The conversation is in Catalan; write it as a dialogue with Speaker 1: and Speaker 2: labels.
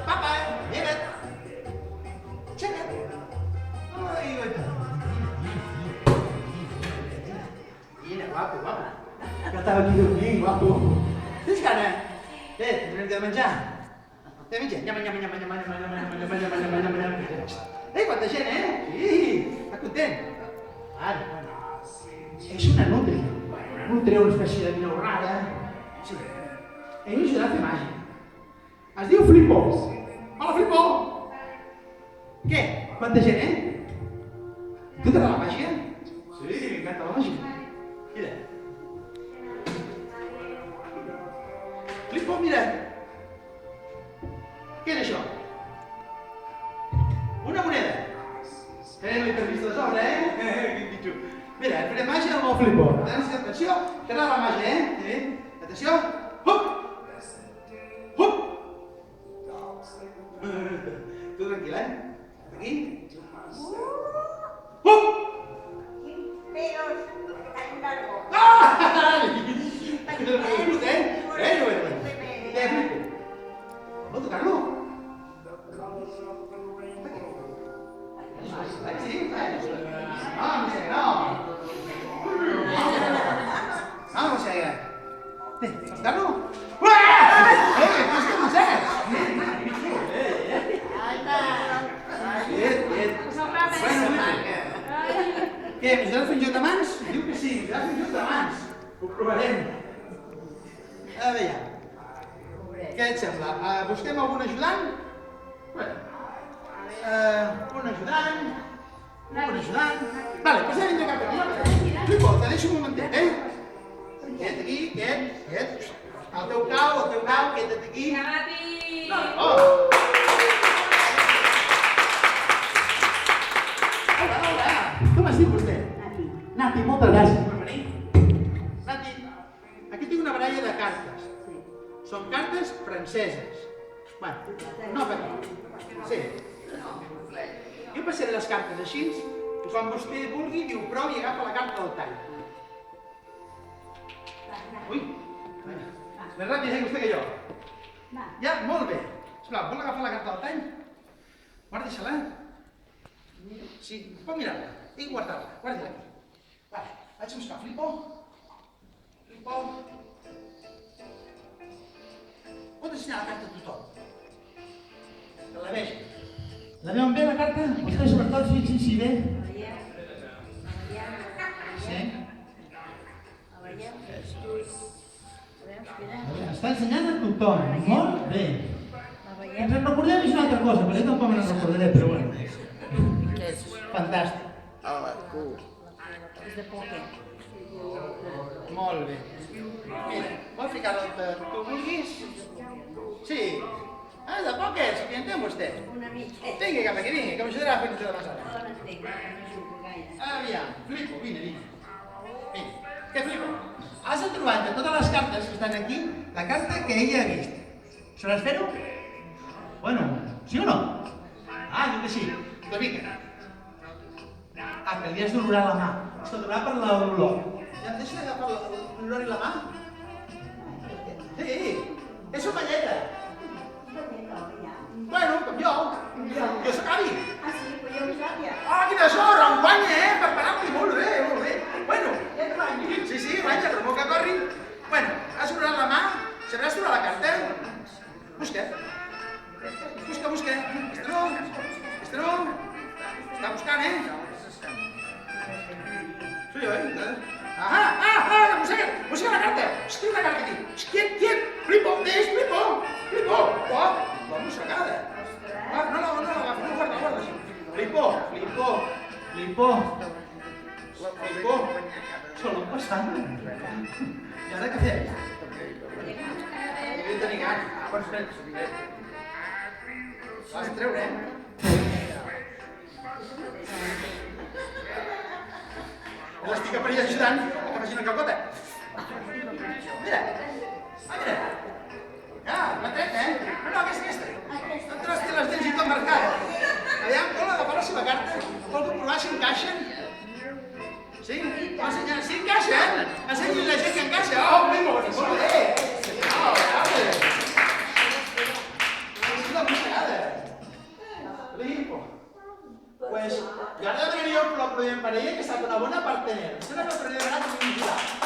Speaker 1: Papa, llega't. Aixeca't. Ai, mira, guapo, guapo. Que estava aquí dormint, guapo. Tens gana? Tens de menjar? Té menjar? Nyama. Quanta gent, Sí, està content. Ara, és una nutria. Nutria, una espècie de mina rara. Sí. Ell m'ajudarà a fer màgia. Es diu Flippo. Hola, Flippo! Què? Quanta gent, Tu t'agrada la màgia? Sí, m'encanta la màgia. Mira. Flippo, mira. Què és això? Una moneda. L'intervista de sobre, Quin pitxo. Mira, farem màgia amb el Flippo. Atenció, t'agrada la màgia, Sí. Atenció. Hup! Hup! Tu tranquil, Aquí. Hup!
Speaker 2: Quin pelos tan largo.
Speaker 1: Vol tocar-lo? Sí? No mossega. Vols tocar-lo? No mossegues! Què, m'ajudaràs fent joc de mans? Diu que sí, m'ajudaràs fent joc de mans. Ho provarem. A veure, què et sembla? Busquem algun ajudant? Un ajudant. Vale, passem vindre cap aquí. Flippo, te deixo un momentet, Quiet aquí, quiet. El teu cau, quieta't aquí. Oh! Hola. Com es diu vostè? Nati, moltes gràcies per venir. Nati, aquí tinc una baralla de cartes. Són cartes franceses. Bueno, no patim. Sí. Jo passaré les cartes així, i quan vostè vulgui, diu prou i agafa la carta del tall. Ui! Més ràpid vostè que jo. Ja, molt bé. Sisplau, vol agafar la carta del tall? Guardi-se-la. Sí, pot mirar-la i guardar-la. Guardi-la aquí. Vale, vaig a buscar Flippo. Pot ensenyar la carta a tothom. Que la vegi. La veuen bé, la carta? Vostè, sobretot, sí, bé. Sí? Està ensenyant a tothom. Molt bé. Ens en recordem és una altra cosa, perquè jo tampoc me'n recordaré, però bueno. Fantàstic.
Speaker 2: És de pòquer.
Speaker 1: Molt bé. Mira, vol ficar el que tu vulguis? Sí. Ah, de pòquer, si hi entén vostè.
Speaker 2: Una mica.
Speaker 1: Vingui cap aquí, vingui, que m'ajudarà a fer un joc de mans ara.
Speaker 2: No l'entenc, no jugo gaire.
Speaker 1: Aviam, Flippo, vine. Què, Flippo? Has de trobar entre totes les cartes que estan aquí la carta que ella ha vist. Sabràs fer-ho? Bueno, sí o no? Ah, diu que sí. Doncs vinga. Que li has d'olorar la mà. Has d'olorar per l'olor. Ja em deixa d'agafar l'olor i la mà? Sí, és una malleta. Bueno, com jo. Jo soc avi.
Speaker 2: Ah, sí? Però jo ho sàpia.
Speaker 1: Ah, quina sort! Enguanya, Per parar-li. Molt bé. Bueno, sí, vaja, però molt que corri. Bueno, has olorat la mà, sabràs trobar la carta? Busca. Este no. Està buscant, Soy yo, Ajá, mossega la carta. Escriu la carta aquí. Quiet. Flippo, Flippo. Oh, la mossegada. No l'agafa, no guarda. Flippo. Se l'han passat. I ara què fem? Devia tenir gana. L'has de treure, L'estic per allà ajudant que faci una calcota. Mira. L'ha tret, No, aquesta. Entres té les dents i tot marcat. Aviam, vol agafar la seva carta? Vol comprovar si encaixen? Sí? Sí encaixen? Ensenyi la gent que encaixa. Oh, molt bé. Oh, bravo. És una mossegada. Pues, i ara demanaria un aplaudiment per ella, que ha estat una bona partener. Sembla que el tornaré a donar com un